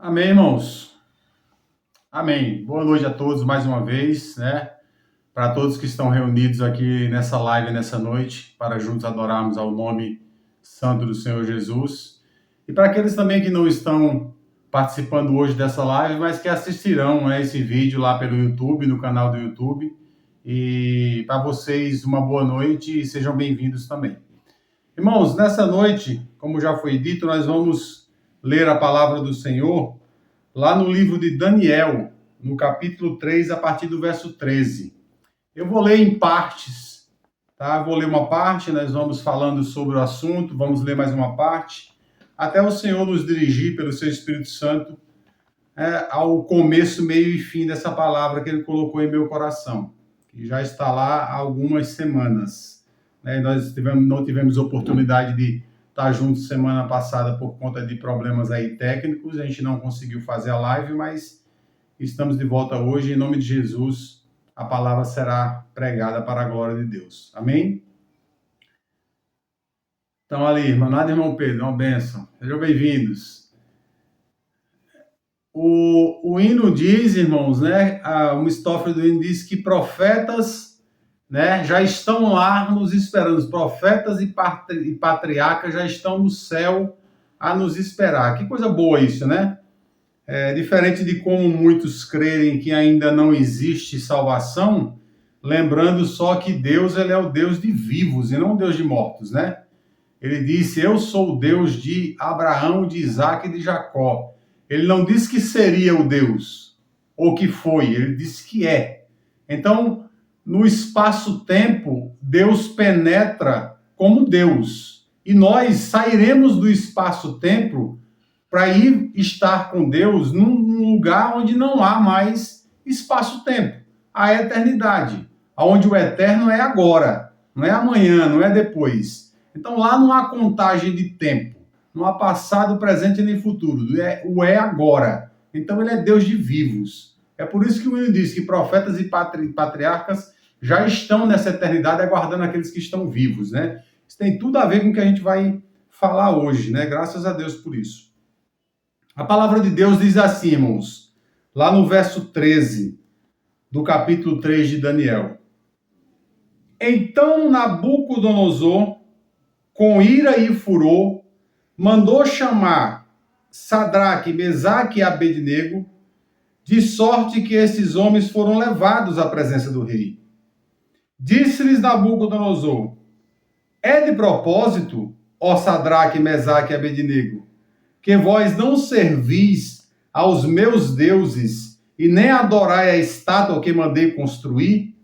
Amém, irmãos. Amém. Boa noite a todos mais uma vez, né? Para todos que estão reunidos aqui nessa live, nessa noite, para juntos adorarmos ao nome santo do Senhor Jesus. E para aqueles também que não estão participando hoje dessa live, mas que assistirão, né, esse vídeo lá pelo YouTube, no canal do YouTube. E para vocês, uma boa noite e sejam bem-vindos também. Irmãos, nessa noite, como já foi dito, nós vamos ler a palavra do Senhor lá no livro de Daniel, no capítulo 3, a partir do verso 13. Eu vou ler em partes, tá? Vou ler uma parte, nós vamos falando sobre o assunto, vamos ler mais uma parte, até o Senhor nos dirigir pelo seu Espírito Santo ao começo, meio e fim dessa palavra que Ele colocou em meu coração, que já está lá há algumas semanas. Nós não tivemos oportunidade de estar juntos semana passada por conta de problemas aí técnicos, a gente não conseguiu fazer a live, mas estamos de volta hoje, em nome de Jesus, a palavra será pregada para a glória de Deus. Amém? Então ali, irmão Pedro, uma bênção, sejam bem-vindos. O hino diz, irmãos, né, o Mistófilo do hino diz que profetas, né, já estão lá nos esperando, os profetas e patriarcas já estão no céu a nos esperar. Que coisa boa isso, né? Diferente de como muitos creem que ainda não existe salvação, lembrando só que Deus, ele é o Deus de vivos e não o Deus de mortos, né? Ele disse, eu sou o Deus de Abraão, de Isaac e de Jacó. Ele não disse que seria o Deus, ou que foi, ele disse que é. Então, no espaço-tempo, Deus penetra como Deus. E nós sairemos do espaço-tempo para ir estar com Deus num lugar onde não há mais espaço-tempo. A eternidade, onde o eterno é agora, não é amanhã, não é depois. Então lá não há contagem de tempo, não há passado, presente nem futuro, o é agora. Então ele é Deus de vivos. É por isso que o hino diz que profetas e patriarcas já estão nessa eternidade aguardando aqueles que estão vivos, né? Isso tem tudo a ver com o que a gente vai falar hoje, né? Graças a Deus por isso. A palavra de Deus diz assim, irmãos, lá no verso 13 do capítulo 3 de Daniel. Então Nabucodonosor, com ira e furor, mandou chamar Sadraque, Mesaque e Abednego, de sorte que esses homens foram levados à presença do rei. Disse-lhes Nabucodonosor, é de propósito, ó Sadraque, Mesaque e Abednego, que vós não servis aos meus deuses e nem adorai a estátua que mandei construir?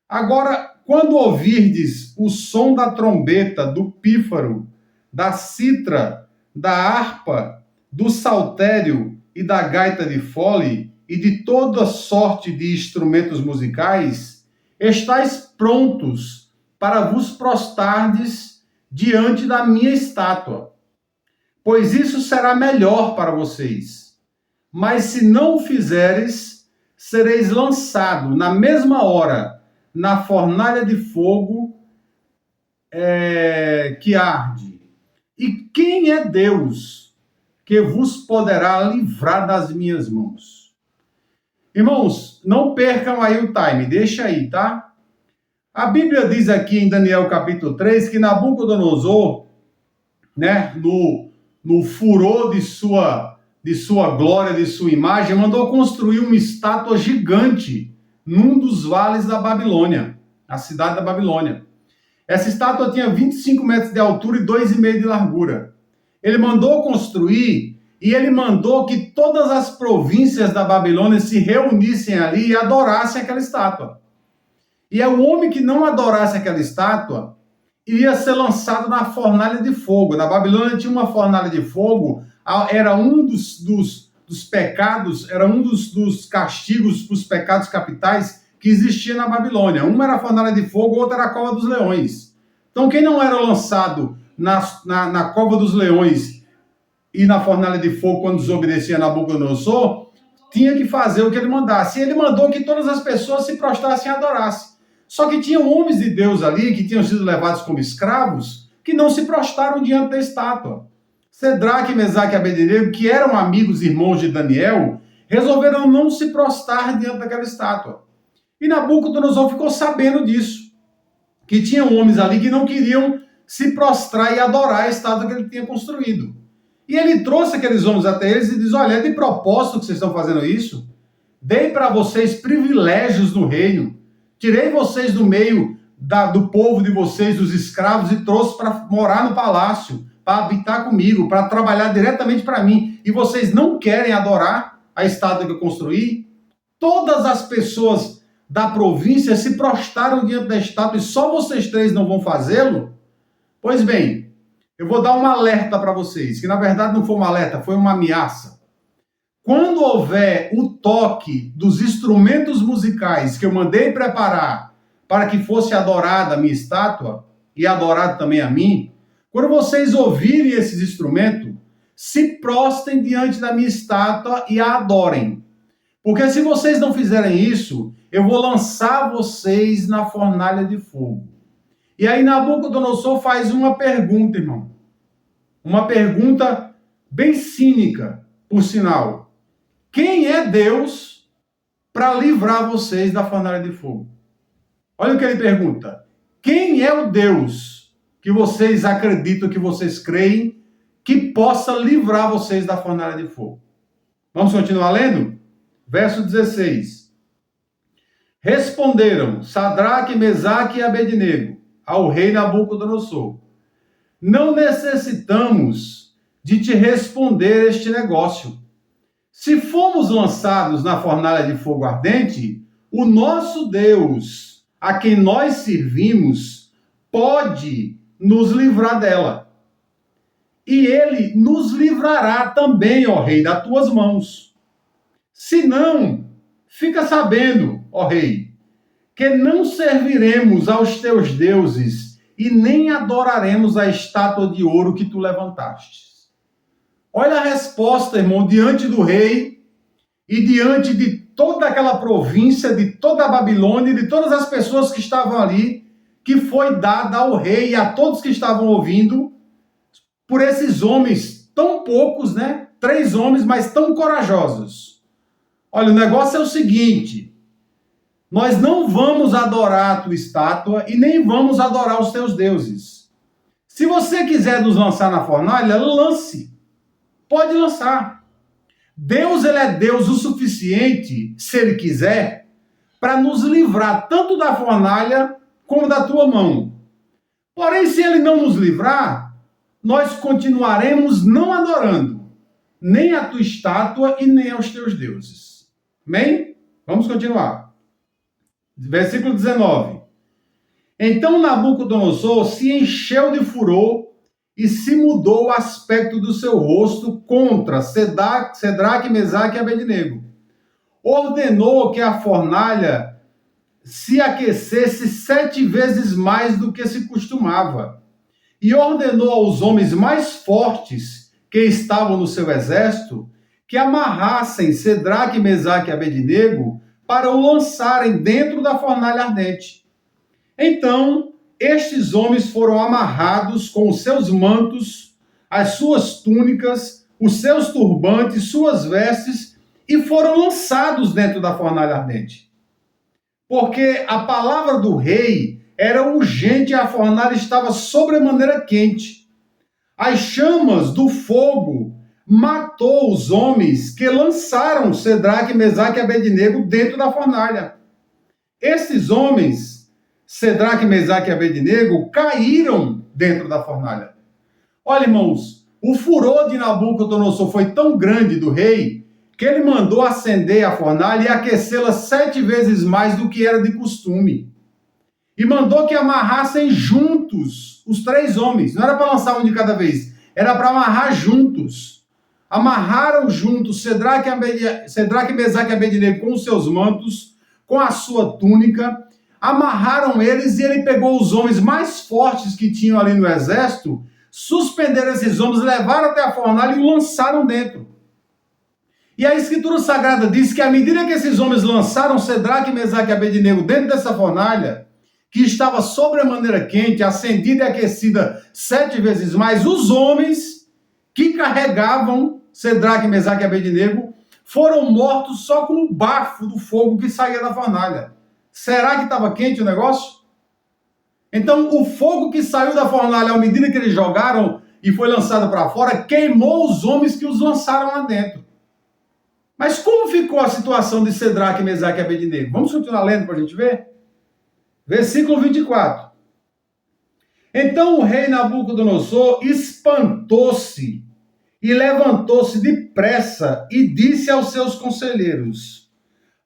Agora, quando ouvirdes o som da trombeta, do pífaro, da citra, da harpa, do saltério e da gaita de fole e de toda sorte de instrumentos musicais, estáis prontos para vos prostardes diante da minha estátua, pois isso será melhor para vocês. Mas se não o fizeres, sereis lançado na mesma hora na fornalha de fogo que arde. E quem é Deus que vos poderá livrar das minhas mãos? Irmãos, não percam aí o time, deixa aí, tá? A Bíblia diz aqui em Daniel capítulo 3 que Nabucodonosor, né, no furor de sua glória, de sua imagem, mandou construir uma estátua gigante num dos vales da Babilônia, a cidade da Babilônia. Essa estátua tinha 25 metros de altura e 2,5 de largura. Ele mandou construir e ele mandou que todas as províncias da Babilônia se reunissem ali e adorassem aquela estátua. E o homem que não adorasse aquela estátua iria ser lançado na fornalha de fogo. Na Babilônia tinha uma fornalha de fogo, era um dos pecados, era um dos castigos para os pecados capitais que existia na Babilônia. Uma era a fornalha de fogo, outra era a cova dos leões. Então quem não era lançado na cova dos leões e na fornalha de fogo quando desobedecia a Nabucodonosor, tinha que fazer o que ele mandasse. E ele mandou que todas as pessoas se prostrassem e adorassem. Só que tinham homens de Deus ali, que tinham sido levados como escravos, que não se prostraram diante da estátua. Cedraque, Mesaque e Abednego, que eram amigos e irmãos de Daniel, resolveram não se prostrar diante daquela estátua. E Nabucodonosor ficou sabendo disso, que tinham homens ali que não queriam se prostrar e adorar a estátua que ele tinha construído. E ele trouxe aqueles homens até eles e diz: olha, é de propósito que vocês estão fazendo isso? Dei para vocês privilégios no reino, tirei vocês do meio do povo de vocês, dos escravos, e trouxe para morar no palácio, para habitar comigo, para trabalhar diretamente para mim, e vocês não querem adorar a estátua que eu construí? Todas as pessoas da província se prostraram diante da estátua e só vocês três não vão fazê-lo? Pois bem, eu vou dar um alerta para vocês, que na verdade não foi um alerta, foi uma ameaça. Quando houver o toque dos instrumentos musicais que eu mandei preparar para que fosse adorada a minha estátua e adorado também a mim, quando vocês ouvirem esses instrumentos, se prostem diante da minha estátua e a adorem. Porque se vocês não fizerem isso, eu vou lançar vocês na fornalha de fogo. E aí Nabucodonosor faz uma pergunta, irmão. Uma pergunta bem cínica, por sinal. Quem é Deus para livrar vocês da fornalha de fogo? Olha o que ele pergunta. Quem é o Deus que vocês acreditam, que vocês creem, que possa livrar vocês da fornalha de fogo? Vamos continuar lendo? Verso 16. Responderam Sadraque, Mesaque e Abednego ao rei Nabucodonosor: não necessitamos de te responder este negócio. Se formos lançados na fornalha de fogo ardente, o nosso Deus, a quem nós servimos, pode nos livrar dela. E ele nos livrará também, ó rei, das tuas mãos. Se não, fica sabendo, ó rei, que não serviremos aos teus deuses e nem adoraremos a estátua de ouro que tu levantaste. Olha a resposta, irmão, diante do rei e diante de toda aquela província, de toda a Babilônia, de todas as pessoas que estavam ali, que foi dada ao rei e a todos que estavam ouvindo, por esses homens tão poucos, né? 3 homens, mas tão corajosos. Olha, o negócio é o seguinte: nós não vamos adorar a tua estátua e nem vamos adorar os teus deuses. Se você quiser nos lançar na fornalha, lance. Pode lançar. Deus, ele é Deus o suficiente, se ele quiser, para nos livrar tanto da fornalha como da tua mão. Porém, se ele não nos livrar, nós continuaremos não adorando nem a tua estátua e nem aos teus deuses. Amém? Vamos continuar. Versículo 19. Então Nabucodonosor se encheu de furor e se mudou o aspecto do seu rosto contra Cedraque, Mesaque e Abednego. Ordenou que a fornalha se aquecesse 7 vezes mais do que se costumava. E ordenou aos homens mais fortes que estavam no seu exército que amarrassem Cedraque, Mesaque e Abednego para o lançarem dentro da fornalha ardente. Então, estes homens foram amarrados com os seus mantos, as suas túnicas, os seus turbantes, suas vestes, e foram lançados dentro da fornalha ardente. Porque a palavra do rei era urgente e a fornalha estava sobremaneira quente. As chamas do fogo matou os homens que lançaram Cedraque, Mesaque e Abednego dentro da fornalha. Esses homens, Cedraque, Mesaque e Abednego, caíram dentro da fornalha. Olha, irmãos, o furor de Nabucodonosor foi tão grande do rei que ele mandou acender a fornalha e aquecê-la 7 vezes mais do que era de costume. E mandou que amarrassem juntos os 3 homens. Não era para lançar um de cada vez, era para amarrar juntos. Amarraram juntos Cedraque, Mesaque e Abednego com os seus mantos, com a sua túnica. Amarraram eles e ele pegou os homens mais fortes que tinham ali no exército, suspenderam esses homens, levaram até a fornalha e o lançaram dentro. E a Escritura Sagrada diz que à medida que esses homens lançaram Cedraque, Mesaque e Abednego dentro dessa fornalha, que estava sobremaneira quente, acendida e aquecida 7 vezes mais, os homens que carregavam Cedraque, Mesaque e Abednego foram mortos só com o bafo do fogo que saía da fornalha. Será que estava quente o negócio? Então, o fogo que saiu da fornalha, à medida que eles jogaram e foi lançado para fora, queimou os homens que os lançaram lá dentro. Mas como ficou a situação de Cedraque, Mesaque e Abednego? Vamos continuar lendo para a gente ver? Versículo 24. Então o rei Nabucodonosor espantou-se e levantou-se depressa e disse aos seus conselheiros: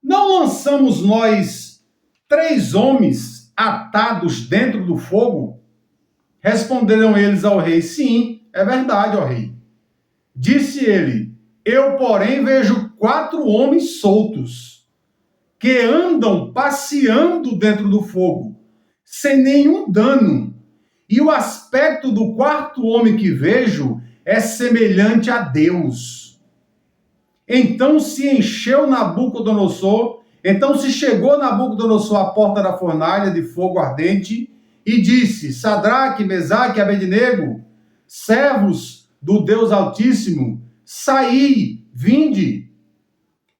não lançamos nós 3 homens atados dentro do fogo? Responderam eles ao rei: sim, é verdade, ó rei. Disse ele: eu, porém, vejo 4 homens soltos, que andam passeando dentro do fogo, sem nenhum dano. E o aspecto do 4º homem que vejo é semelhante a Deus. Então se chegou Nabucodonosor à porta da fornalha de fogo ardente e disse: Sadraque, Mesaque e Abednego, servos do Deus Altíssimo, saí, vinde.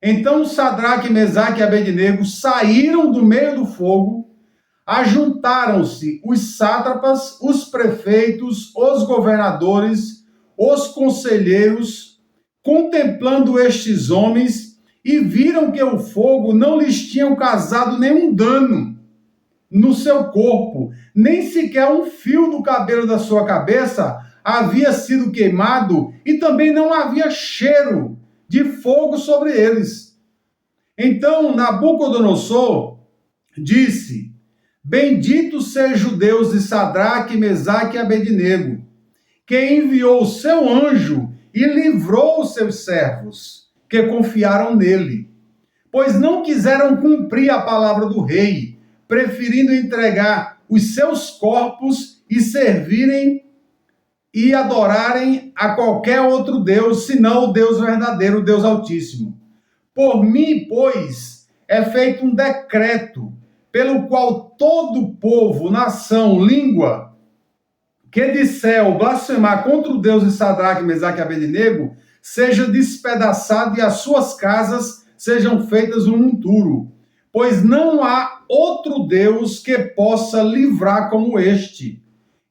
Então Sadraque, Mesaque e Abednego saíram do meio do fogo, ajuntaram-se os sátrapas, os prefeitos, os governadores, os conselheiros, contemplando estes homens, e viram que o fogo não lhes tinha causado nenhum dano no seu corpo, nem sequer um fio do cabelo da sua cabeça havia sido queimado, e também não havia cheiro de fogo sobre eles. Então Nabucodonosor disse: bendito seja o Deus de Sadraque, Mesaque e Abednego, que enviou o seu anjo e livrou os seus servos, que confiaram nele, pois não quiseram cumprir a palavra do rei, preferindo entregar os seus corpos e servirem e adorarem a qualquer outro Deus, senão o Deus verdadeiro, o Deus Altíssimo. Por mim, pois, é feito um decreto, pelo qual todo povo, nação, língua, que disser ou blasfemar contra o Deus de Sadraque, Mesaque e Abednego, seja despedaçado e as suas casas sejam feitas um monturo. Pois não há outro Deus que possa livrar como este.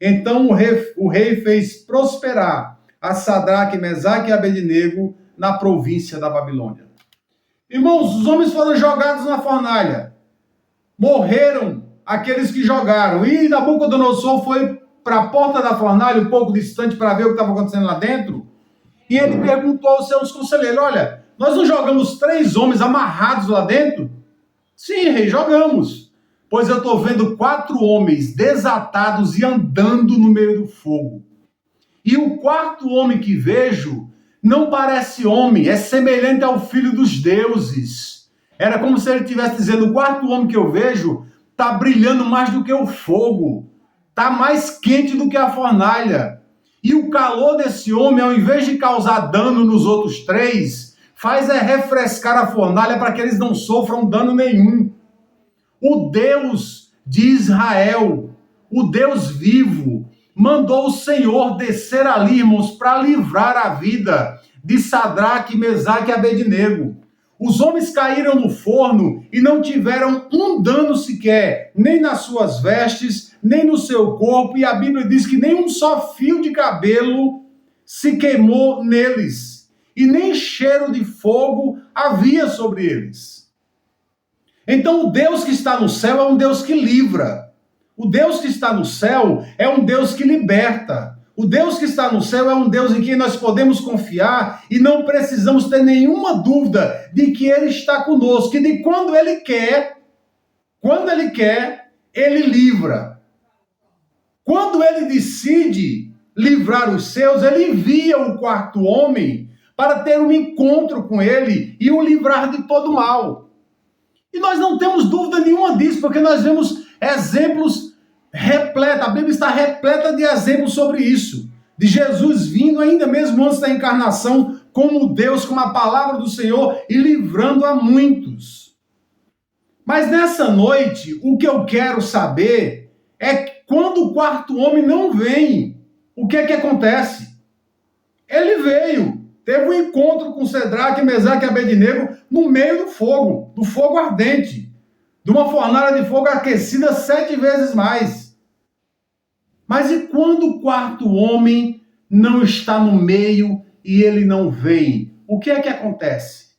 Então o rei fez prosperar a Sadraque, Mesaque e Abednego na província da Babilônia. Irmãos, os homens foram jogados na fornalha. Morreram aqueles que jogaram. E Nabucodonosor foi para a porta da fornalha, um pouco distante, para ver o que estava acontecendo lá dentro. E ele perguntou aos seus conselheiros: olha, nós não jogamos 3 homens amarrados lá dentro? Sim, rei, jogamos. Pois eu estou vendo 4 homens desatados e andando no meio do fogo. E o 4º homem que vejo não parece homem, é semelhante ao filho dos deuses. Era como se ele estivesse dizendo: o 4º homem que eu vejo está brilhando mais do que o fogo, está mais quente do que a fornalha. E o calor desse homem, ao invés de causar dano nos outros 3, faz refrescar a fornalha para que eles não sofram dano nenhum. O Deus de Israel, o Deus vivo, mandou o Senhor descer ali, irmãos, para livrar a vida de Sadraque, Mesaque e Abednego. Os homens caíram no forno e não tiveram um dano sequer, nem nas suas vestes, nem no seu corpo, e a Bíblia diz que nem um só fio de cabelo se queimou neles, e nem cheiro de fogo havia sobre eles. Então o Deus que está no céu é um Deus que livra. O Deus que está no céu é um Deus que liberta. O Deus que está no céu é um Deus em quem nós podemos confiar e não precisamos ter nenhuma dúvida de que Ele está conosco, e de quando Ele quer, Ele livra. Quando Ele decide livrar os seus, Ele envia o 4º homem para ter um encontro com Ele e o livrar de todo mal. E nós não temos dúvida nenhuma disso, porque nós vemos exemplos repletos, a Bíblia está repleta de exemplos sobre isso, de Jesus vindo ainda mesmo antes da encarnação, como Deus, como a palavra do Senhor, e livrando a muitos. Mas nessa noite, o que eu quero saber é que quando o 4º homem não vem, o que é que acontece? Ele veio, teve um encontro com Cedraque, Mesaque e Abednego no meio do fogo ardente, de uma fornalha de fogo aquecida 7 vezes mais. Mas e quando o quarto homem não está no meio e ele não vem? O que é que acontece?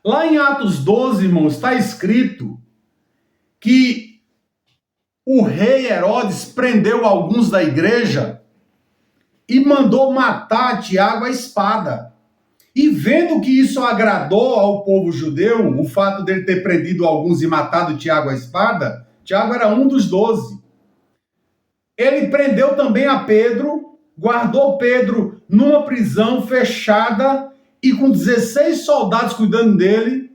Lá em Atos 12, irmãos, está escrito que o rei Herodes prendeu alguns da igreja e mandou matar Tiago à espada. E vendo que isso agradou ao povo judeu, o fato dele ter prendido alguns e matado Tiago à espada, Tiago era um dos 12. Ele prendeu também a Pedro, guardou Pedro numa prisão fechada e com 16 soldados cuidando dele,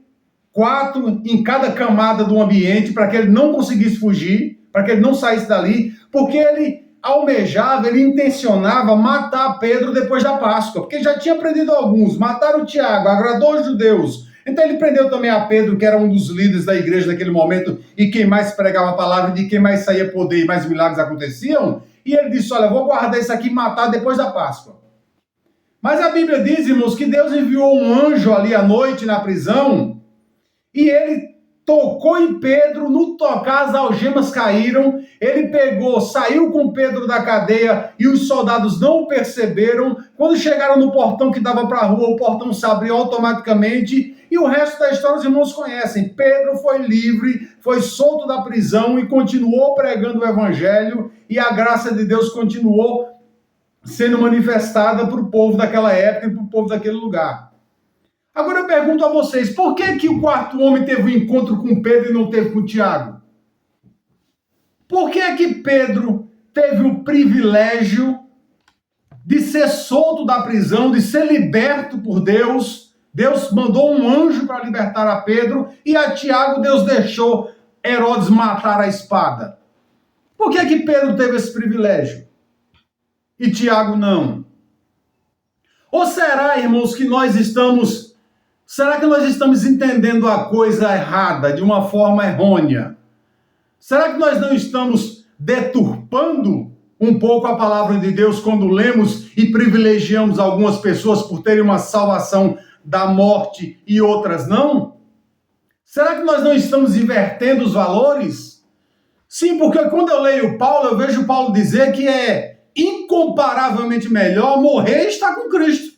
4 em cada camada do ambiente, para que ele não conseguisse fugir, para que ele não saísse dali, porque ele almejava, ele intencionava matar Pedro depois da Páscoa, porque já tinha prendido alguns, mataram Tiago, agradou os judeus. Então ele prendeu também a Pedro, que era um dos líderes da igreja naquele momento, e quem mais pregava a palavra, de quem mais saía poder e mais milagres aconteciam, e ele disse, olha, vou guardar isso aqui e matar depois da Páscoa. Mas a Bíblia diz, irmãos, que Deus enviou um anjo ali à noite na prisão, e ele tocou em Pedro, no tocar as algemas caíram, ele pegou, saiu com Pedro da cadeia e os soldados não o perceberam. Quando chegaram no portão que dava para a rua, o portão se abriu automaticamente e o resto da história os irmãos conhecem. Pedro foi livre, foi solto da prisão e continuou pregando o evangelho e a graça de Deus continuou sendo manifestada para o povo daquela época e para o povo daquele lugar. Agora eu pergunto a vocês, por que o quarto homem teve um encontro com Pedro e não teve com Tiago? Por que Pedro teve o privilégio de ser solto da prisão, de ser liberto por Deus? Deus mandou um anjo para libertar a Pedro e a Tiago Deus deixou Herodes matar a espada. Por que Pedro teve esse privilégio e Tiago não? Ou será, irmãos, que nós estamos entendendo a coisa errada, de uma forma errônea? Será que nós não estamos deturpando um pouco a palavra de Deus quando lemos e privilegiamos algumas pessoas por terem uma salvação da morte e outras não? Será que nós não estamos invertendo os valores? Sim, porque quando eu leio Paulo, eu vejo Paulo dizer que é incomparavelmente melhor morrer e estar com Cristo.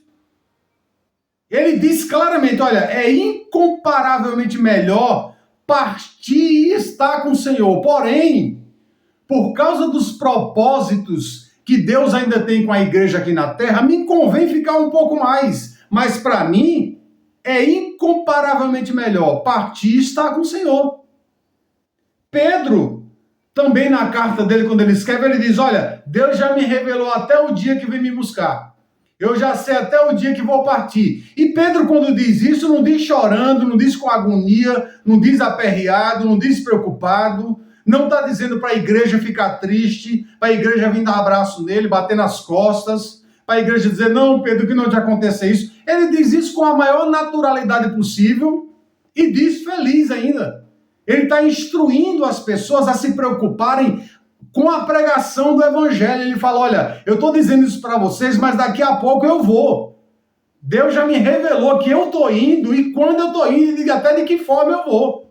Ele diz claramente, olha, é incomparavelmente melhor partir e estar com o Senhor. Porém, por causa dos propósitos que Deus ainda tem com a igreja aqui na terra, me convém ficar um pouco mais. Mas para mim, é incomparavelmente melhor partir e estar com o Senhor. Pedro, também na carta dele, quando ele escreve, ele diz, olha, Deus já me revelou até o dia que vem me buscar. Eu já sei até o dia que vou partir. E Pedro, quando diz isso, não diz chorando, não diz com agonia, não diz aperreado, não diz preocupado, não está dizendo para a igreja ficar triste, para a igreja vir dar abraço nele, bater nas costas, para a igreja dizer, não, Pedro, que não te aconteça isso. Ele diz isso com a maior naturalidade possível e diz feliz ainda. Ele está instruindo as pessoas a se preocuparem com a pregação do evangelho. Ele fala, olha, eu estou dizendo isso para vocês, mas daqui a pouco eu vou. Deus já me revelou que eu estou indo e quando eu estou indo, e até de que forma eu vou.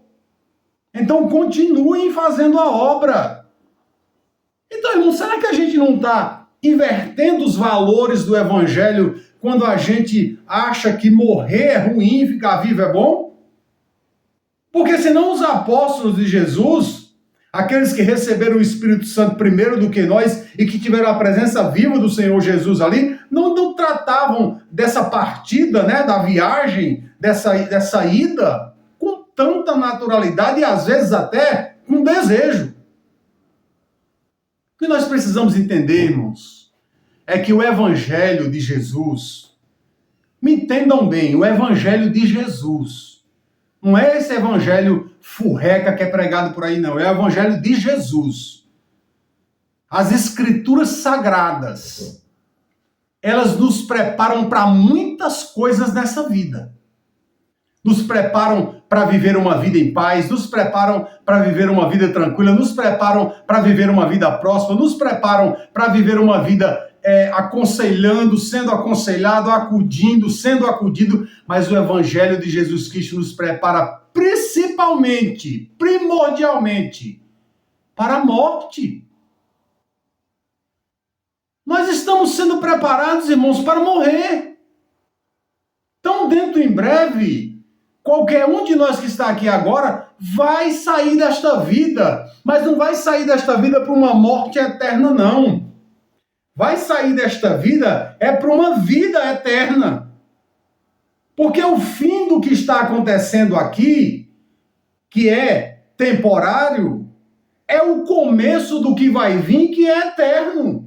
Então continuem fazendo a obra. Então, irmão, será que a gente não está invertendo os valores do evangelho quando a gente acha que morrer é ruim e ficar vivo é bom? Porque senão os apóstolos de Jesus, aqueles que receberam o Espírito Santo primeiro do que nós e que tiveram a presença viva do Senhor Jesus ali, não tratavam dessa partida, né, da viagem, dessa ida, com tanta naturalidade e às vezes até com desejo. O que nós precisamos entender, irmãos, é que o Evangelho de Jesus, me entendam bem, o Evangelho de Jesus, não é esse evangelho furreca que é pregado por aí, não. É o evangelho de Jesus. As escrituras sagradas, elas nos preparam para muitas coisas nessa vida. Nos preparam para viver uma vida em paz, nos preparam para viver uma vida tranquila, nos preparam para viver uma vida próspera, nos preparam para viver uma vida aconselhando, sendo aconselhado, acudindo, sendo acudido, mas o Evangelho de Jesus Cristo nos prepara principalmente, primordialmente, para a morte. Nós estamos sendo preparados, irmãos, para morrer. Então, dentro em breve, qualquer um de nós que está aqui agora vai sair desta vida, mas não vai sair desta vida para uma morte eterna, não. Vai sair desta vida para uma vida eterna. Porque o fim do que está acontecendo aqui, que é temporário, é o começo do que vai vir, que é eterno.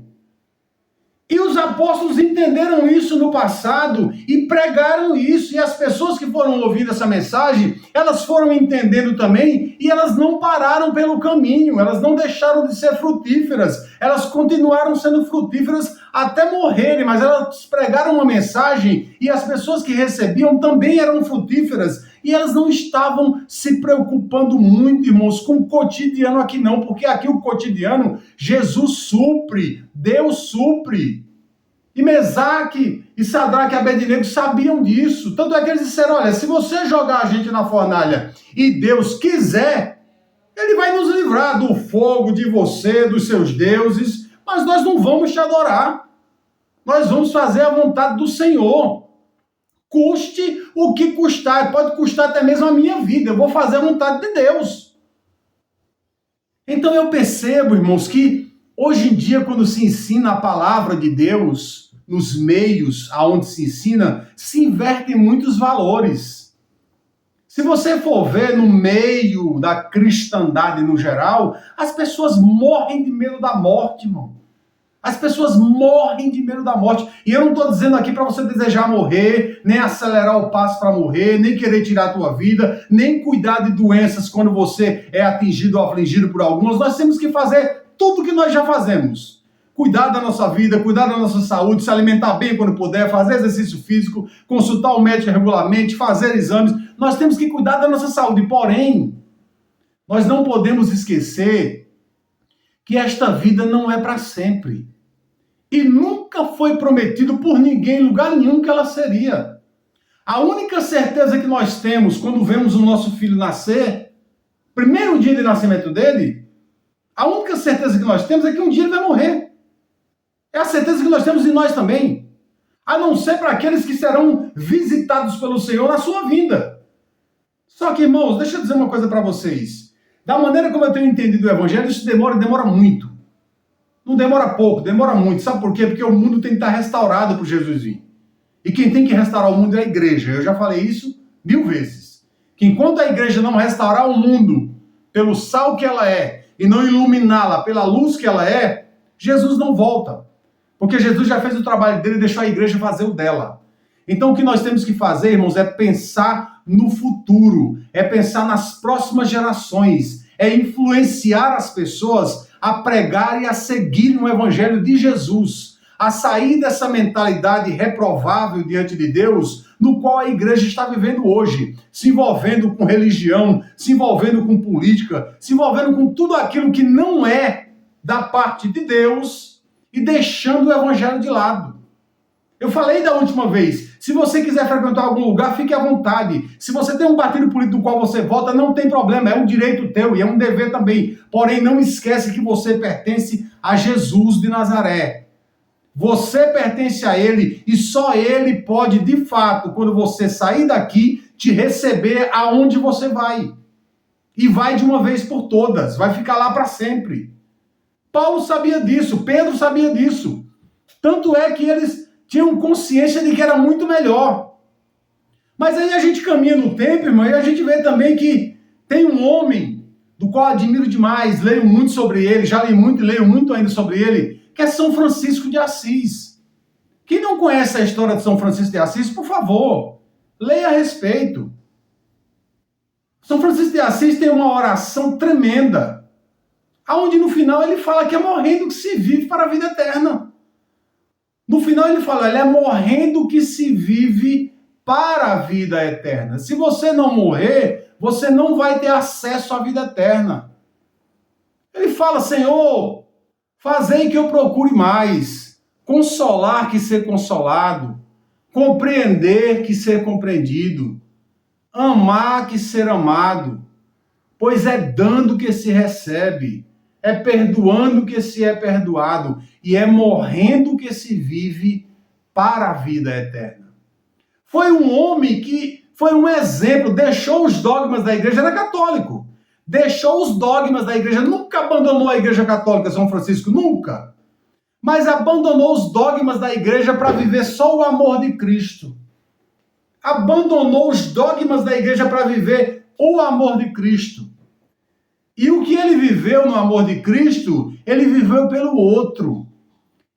E os apóstolos entenderam isso no passado e pregaram isso. E as pessoas que foram ouvindo essa mensagem, elas foram entendendo também e elas não pararam pelo caminho, elas não deixaram de ser frutíferas. Elas continuaram sendo frutíferas até morrerem, mas elas pregaram uma mensagem e as pessoas que recebiam também eram frutíferas. E elas não estavam se preocupando muito, irmãos, com o cotidiano aqui não, porque aqui o cotidiano, Jesus supre, Deus supre. E Mesaque e Sadraque e Abednego sabiam disso. Tanto é que eles disseram, olha, se você jogar a gente na fornalha e Deus quiser, ele vai nos livrar do fogo de você, dos seus deuses, mas nós não vamos te adorar. Nós vamos fazer a vontade do Senhor. Custe o que custar, pode custar até mesmo a minha vida, eu vou fazer a vontade de Deus. Então eu percebo, irmãos, que hoje em dia, quando se ensina a palavra de Deus, nos meios aonde se ensina, se invertem muitos valores. Se você for ver no meio da cristandade no geral, as pessoas morrem de medo da morte, irmão. As pessoas morrem de medo da morte. E eu não estou dizendo aqui para você desejar morrer, nem acelerar o passo para morrer, nem querer tirar a tua vida, nem cuidar de doenças quando você é atingido ou afligido por algumas. Nós temos que fazer tudo o que nós já fazemos. Cuidar da nossa vida, cuidar da nossa saúde, se alimentar bem quando puder, fazer exercício físico, consultar o médico regularmente, fazer exames. Nós temos que cuidar da nossa saúde. Porém, nós não podemos esquecer que esta vida não é para sempre. E nunca foi prometido por ninguém, em lugar nenhum, que ela seria. A única certeza que nós temos quando vemos o nosso filho nascer, primeiro dia de nascimento dele, a única certeza que nós temos é que um dia ele vai morrer. É a certeza que nós temos de nós também. A não ser para aqueles que serão visitados pelo Senhor na sua vinda. Só que, irmãos, deixa eu dizer uma coisa para vocês. Da maneira como eu tenho entendido o Evangelho, isso demora muito. Não demora pouco, demora muito. Sabe por quê? Porque o mundo tem que estar restaurado para Jesus vir. E quem tem que restaurar o mundo é a igreja. Eu já falei isso 1000 vezes. Que enquanto a igreja não restaurar o mundo pelo sal que ela é e não iluminá-la pela luz que ela é, Jesus não volta. Porque Jesus já fez o trabalho dele e deixou a igreja fazer o dela. Então o que nós temos que fazer, irmãos, é pensar no futuro, é pensar nas próximas gerações, é influenciar as pessoas a pregar e a seguir o Evangelho de Jesus, a sair dessa mentalidade reprovável diante de Deus, no qual a igreja está vivendo hoje, se envolvendo com religião, se envolvendo com política, se envolvendo com tudo aquilo que não é da parte de Deus e deixando o Evangelho de lado. Eu falei da última vez, se você quiser frequentar algum lugar, fique à vontade. Se você tem um partido político do qual você vota, não tem problema, é um direito teu e é um dever também. Porém, não esquece que você pertence a Jesus de Nazaré. Você pertence a Ele e só Ele pode, de fato, quando você sair daqui, te receber aonde você vai. E vai de uma vez por todas, vai ficar lá para sempre. Paulo sabia disso, Pedro sabia disso. Tanto é que eles tinham consciência de que era muito melhor. Mas aí a gente caminha no tempo, irmão, e a gente vê também que tem um homem do qual admiro demais, leio muito sobre ele, já li muito e leio muito ainda sobre ele, que é São Francisco de Assis. Quem não conhece a história de São Francisco de Assis, por favor, leia a respeito. São Francisco de Assis tem uma oração tremenda, aonde no final ele fala que é morrendo que se vive para a vida eterna. No final ele fala, é morrendo que se vive para a vida eterna. Se você não morrer, você não vai ter acesso à vida eterna. Ele fala, Senhor, fazei que eu procure mais. consolar que ser consolado, compreender que ser compreendido, amar que ser amado, pois é dando que se recebe, é perdoando que se é perdoado, e é morrendo que se vive para a vida eterna. Foi um homem que foi um exemplo, deixou os dogmas da igreja, era católico, deixou os dogmas da igreja, nunca abandonou a igreja católica, São Francisco, nunca, mas abandonou os dogmas da igreja para viver só o amor de Cristo. Abandonou os dogmas da igreja para viver o amor de Cristo. E o que ele viveu no amor de Cristo, ele viveu pelo outro.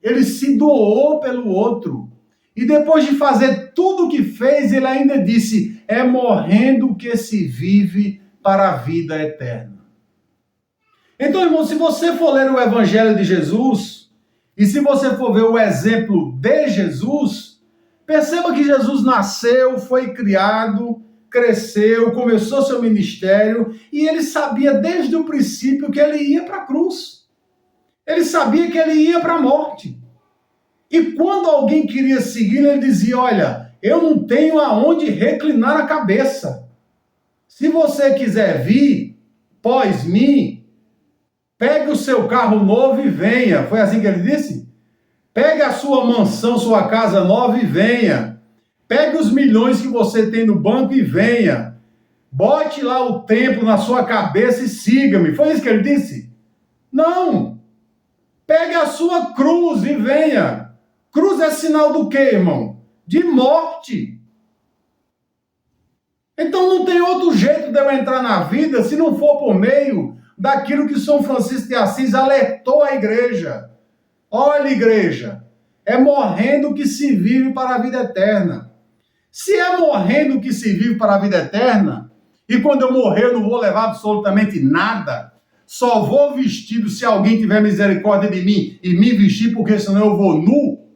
Ele se doou pelo outro. E depois de fazer tudo o que fez, ele ainda disse, é morrendo que se vive para a vida eterna. Então, irmão, se você for ler o Evangelho de Jesus, e se você for ver o exemplo de Jesus, perceba que Jesus nasceu, foi criado, cresceu, começou seu ministério, e ele sabia desde o princípio que ele ia para a cruz. Ele sabia que ele ia para a morte. E quando alguém queria seguir, ele dizia, olha, eu não tenho aonde reclinar a cabeça. Se você quiser vir, pós mim, pegue o seu carro novo e venha. Foi assim que ele disse? Pegue a sua mansão, sua casa nova e venha. Pegue os milhões que você tem no banco e venha. Bote lá o templo na sua cabeça e siga-me. Foi isso que ele disse? Não. Pegue a sua cruz e venha. Cruz é sinal do quê, irmão? De morte. Então não tem outro jeito de eu entrar na vida se não for por meio daquilo que São Francisco de Assis alertou a igreja. Olha, igreja, é morrendo que se vive para a vida eterna. Se é morrendo que se vive para a vida eterna, e quando eu morrer eu não vou levar absolutamente nada, só vou vestido se alguém tiver misericórdia de mim e me vestir, porque senão eu vou nu.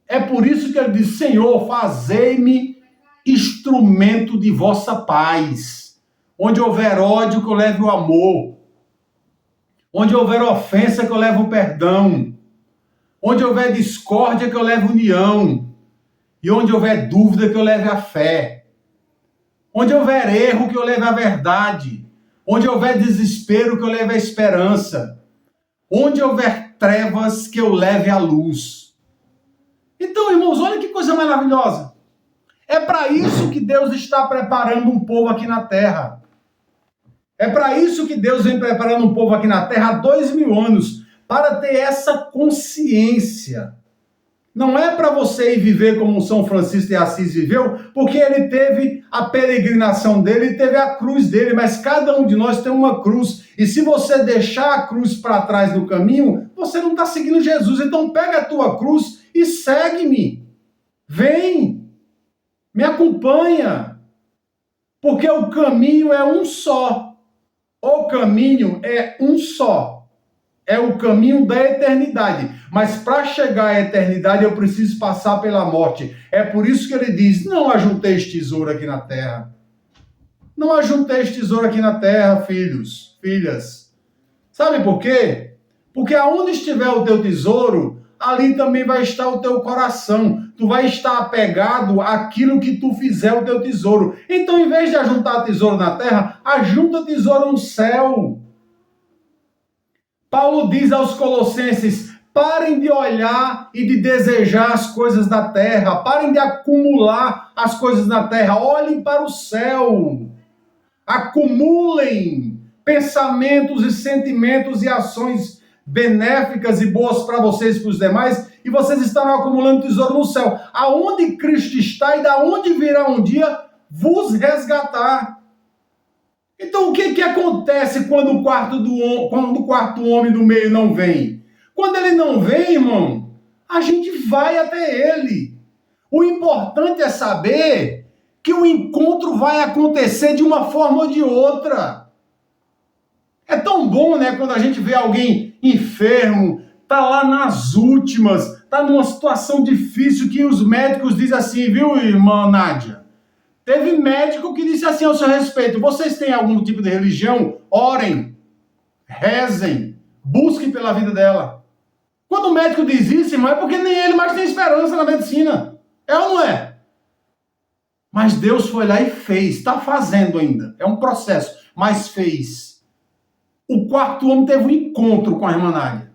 É por isso que ele diz, Senhor, fazei-me instrumento de vossa paz. Onde houver ódio, que eu leve o amor. Onde houver ofensa, que eu leve o perdão. Onde houver discórdia, que eu leve união. E onde houver dúvida, que eu leve a fé. Onde houver erro, que eu leve a verdade. Onde houver desespero, que eu leve a esperança. Onde houver trevas, que eu leve a luz. Então, irmãos, olha que coisa maravilhosa. É para isso que Deus está preparando um povo aqui na terra. É para isso que Deus vem preparando um povo aqui na terra há 2000 anos, para ter essa consciência. Não é para você ir viver como São Francisco de Assis viveu, porque ele teve a peregrinação dele, ele teve a cruz dele, mas cada um de nós tem uma cruz. E se você deixar a cruz para trás no caminho, você não está seguindo Jesus. Então pega a tua cruz e segue-me. Vem, me acompanha, porque o caminho é um só. O caminho é um só. É o caminho da eternidade. Mas para chegar à eternidade eu preciso passar pela morte. É por isso que ele diz, não ajunteis tesouro aqui na terra. Não ajunteis tesouro aqui na terra, filhos, filhas. Sabe por quê? Porque aonde estiver o teu tesouro, ali também vai estar o teu coração. Tu vai estar apegado àquilo que tu fizer o teu tesouro. Então, em vez de ajuntar tesouro na terra, ajunta tesouro no céu. Paulo diz aos Colossenses, parem de olhar e de desejar as coisas da terra, parem de acumular as coisas na terra, olhem para o céu, acumulem pensamentos e sentimentos e ações benéficas e boas para vocês e para os demais, e vocês estarão acumulando tesouro no céu, aonde Cristo está e da onde virá um dia vos resgatar. Então o que acontece quando o quarto homem do meio não vem? Quando ele não vem, irmão, a gente vai até ele. O importante é saber que o encontro vai acontecer de uma forma ou de outra. É tão bom, né, quando a gente vê alguém enfermo, tá lá nas últimas, tá numa situação difícil que os médicos dizem assim, viu, irmã Nádia? Teve médico que disse assim ao seu respeito, vocês têm algum tipo de religião? Orem, rezem, busquem pela vida dela. Quando o médico diz isso, irmão, é porque nem ele mais tem esperança na medicina. É ou não é? Mas Deus foi lá e fez. Está fazendo ainda. É um processo. Mas fez. O quarto homem teve um encontro com a irmã Nádia.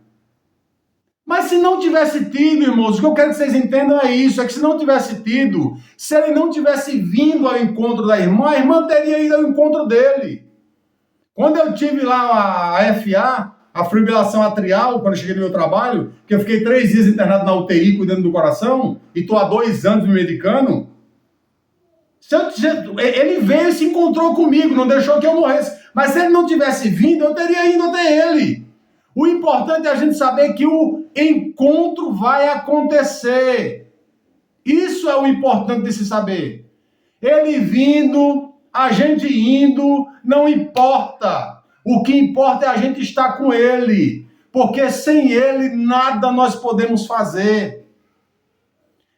Mas se não tivesse tido, irmãos, o que eu quero que vocês entendam é isso, é que se não tivesse tido, se ele não tivesse vindo ao encontro da irmã, a irmã teria ido ao encontro dele. Quando eu tive lá a FA, a fibrilação atrial, quando eu cheguei no meu trabalho, que eu fiquei 3 dias internado na UTI cuidando do coração, e estou há 2 anos me medicando, ele veio e se encontrou comigo, não deixou que eu morresse. Mas se ele não tivesse vindo, eu teria ido até ele. O importante é a gente saber que o encontro vai acontecer. Isso é o importante de se saber. Ele vindo, a gente indo, não importa. O que importa é a gente estar com ele. Porque sem ele, nada nós podemos fazer.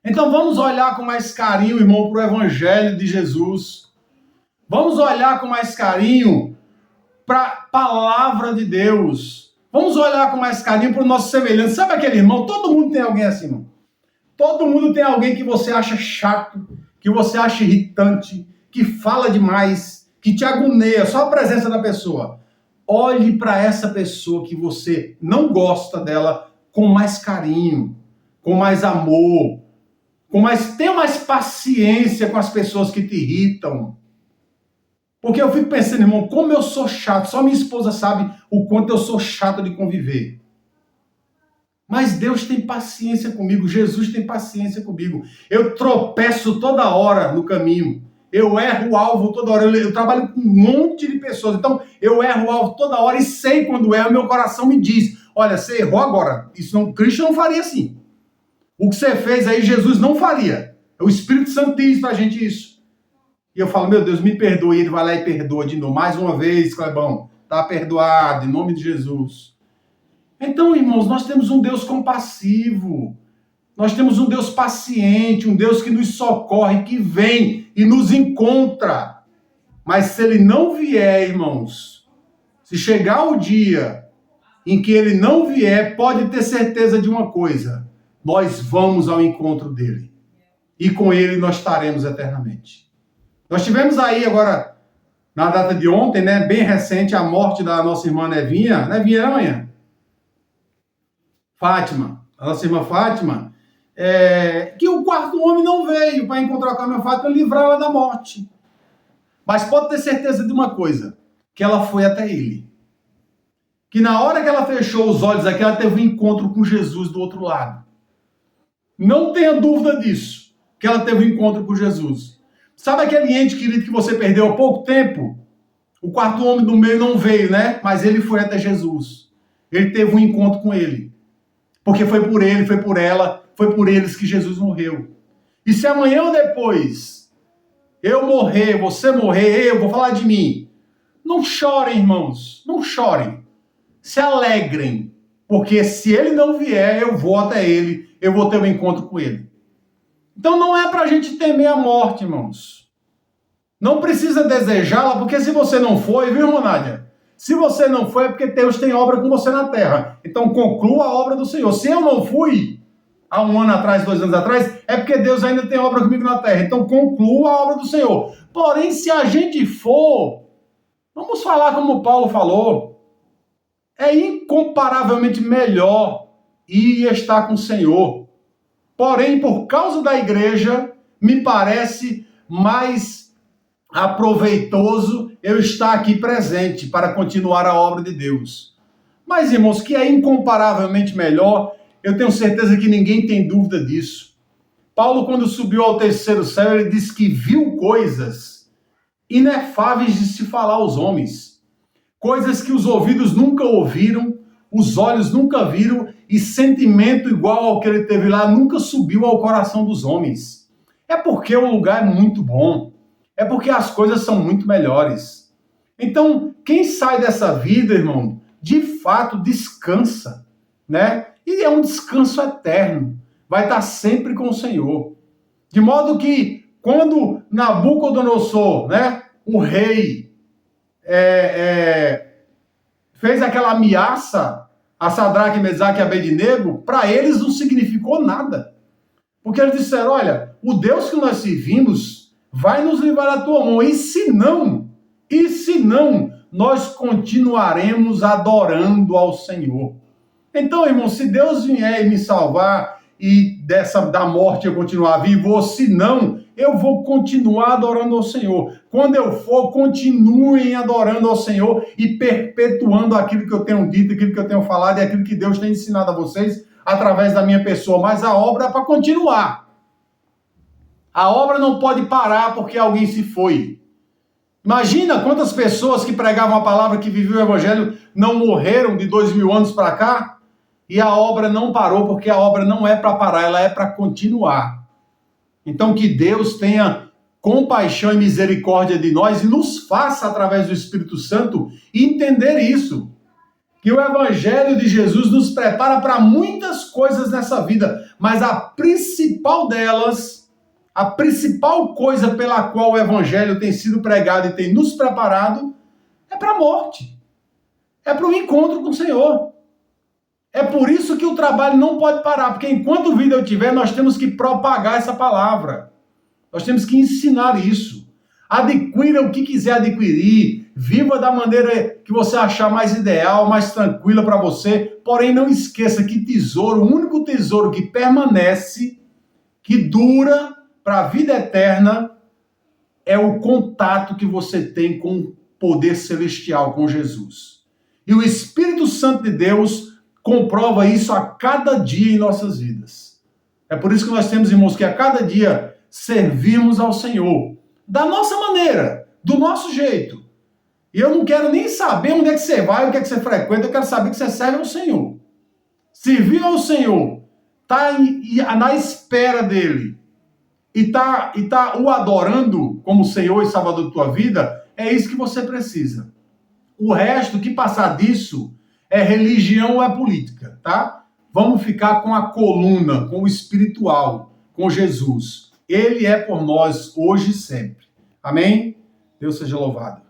Então vamos olhar com mais carinho, irmão, para o Evangelho de Jesus. Vamos olhar com mais carinho para a palavra de Deus. Vamos olhar com mais carinho para o nosso semelhante. Sabe aquele irmão? Todo mundo tem alguém assim, irmão. Todo mundo tem alguém que você acha chato, que você acha irritante, que fala demais, que te agonia, só a presença da pessoa. Olhe para essa pessoa que você não gosta dela com mais carinho, com mais amor, tenha mais paciência com as pessoas que te irritam. Porque eu fico pensando, irmão, como eu sou chato. Só minha esposa sabe o quanto eu sou chato de conviver. Mas Deus tem paciência comigo. Jesus tem paciência comigo. Eu tropeço toda hora no caminho. Eu erro o alvo toda hora. Eu trabalho com um monte de pessoas. Então, eu erro o alvo toda hora e sei quando erro. Meu coração me diz, olha, você errou agora. Cristo não faria assim. O que você fez aí, Jesus não faria. O Espírito Santo diz pra gente isso. E eu falo, meu Deus, me perdoe. E ele vai lá e perdoa de novo. Mais uma vez, Clebão, tá perdoado, em nome de Jesus. Então, irmãos, nós temos um Deus compassivo. Nós temos um Deus paciente, um Deus que nos socorre, que vem e nos encontra. Mas se ele não vier, irmãos, se chegar o dia em que ele não vier, pode ter certeza de uma coisa. Nós vamos ao encontro dele. E com ele nós estaremos eternamente. Nós tivemos aí agora, na data de ontem, né, bem recente, a morte da nossa irmã Nevinha. Nevinha era amanhã. Fátima. A nossa irmã Fátima. Que o quarto homem não veio para encontrar com a minha Fátima e livrá-la da morte. Mas pode ter certeza de uma coisa. Que ela foi até ele. Que na hora que ela fechou os olhos aqui, ela teve um encontro com Jesus do outro lado. Não tenha dúvida disso. Que ela teve um encontro com Jesus. Sabe aquele ente querido que você perdeu há pouco tempo? O quarto homem do meio não veio, né? Mas ele foi até Jesus. Ele teve um encontro com ele. Porque foi por ele, foi por ela, foi por eles que Jesus morreu. E se amanhã ou depois eu morrer, você morrer, eu vou falar de mim. Não chorem, irmãos. Não chorem. Se alegrem. Porque se ele não vier, eu vou até ele. Eu vou ter um encontro com ele. Então não é para a gente temer a morte, irmãos. Não precisa desejá-la, porque se você não foi, viu, irmã Nádia? Se você não foi, é porque Deus tem obra com você na terra. Então conclua a obra do Senhor. Se eu não fui, há 1 ano atrás, 2 anos atrás, é porque Deus ainda tem obra comigo na terra. Então conclua a obra do Senhor. Porém, se a gente for, vamos falar como Paulo falou, é incomparavelmente melhor ir e estar com o Senhor. Porém, por causa da igreja, me parece mais aproveitoso eu estar aqui presente para continuar a obra de Deus. Mas, irmãos, que é incomparavelmente melhor, eu tenho certeza que ninguém tem dúvida disso. Paulo, quando subiu ao 3º céu, ele disse que viu coisas inefáveis de se falar aos homens. Coisas que os ouvidos nunca ouviram, os olhos nunca viram e sentimento igual ao que ele teve lá nunca subiu ao coração dos homens. É porque o lugar é muito bom. É porque as coisas são muito melhores. Então, quem sai dessa vida, irmão, de fato descansa, né? E é um descanso eterno. Vai estar sempre com o Senhor. De modo que, quando Nabucodonosor, né, o rei, fez aquela ameaça a Sadraque, Mesaque e Abednego, para eles não significou nada. Porque eles disseram, olha, o Deus que nós servimos vai nos livrar da tua mão. E se não, nós continuaremos adorando ao Senhor. Então, irmão, se Deus vier e me salvar e da morte eu continuar vivo, ou se não, eu vou continuar adorando ao Senhor. Quando eu for, continuem adorando ao Senhor e perpetuando aquilo que eu tenho dito, aquilo que eu tenho falado e aquilo que Deus tem ensinado a vocês através da minha pessoa. Mas a obra é para continuar. A obra não pode parar porque alguém se foi. Imagina quantas pessoas que pregavam a palavra, que viviam o evangelho, não morreram de 2000 anos para cá, e a obra não parou, porque a obra não é para parar, ela é para continuar. Então que Deus tenha compaixão e misericórdia de nós e nos faça, através do Espírito Santo, entender isso. Que o evangelho de Jesus nos prepara para muitas coisas nessa vida, mas a principal delas, a principal coisa pela qual o evangelho tem sido pregado e tem nos preparado, é para a morte. É para o encontro com o Senhor. É por isso que o trabalho não pode parar, porque enquanto vida eu tiver, nós temos que propagar essa palavra. Nós temos que ensinar isso. Adquira o que quiser adquirir, viva da maneira que você achar mais ideal, mais tranquila para você, porém não esqueça que tesouro, o único tesouro que permanece, que dura para a vida eterna, é o contato que você tem com o poder celestial, com Jesus. E o Espírito Santo de Deus comprova isso a cada dia em nossas vidas. É por isso que nós temos, irmãos, que a cada dia servirmos ao Senhor, da nossa maneira, do nosso jeito. E eu não quero nem saber onde é que você vai, o que é que você frequenta, eu quero saber que você serve ao Senhor. Servir ao Senhor, tá na espera dele, e tá o adorando como Senhor e Salvador da tua vida, é isso que você precisa. O resto, que passar disso, é religião ou é política, tá? Vamos ficar com a coluna, com o espiritual, com Jesus. Ele é por nós hoje e sempre. Amém? Deus seja louvado.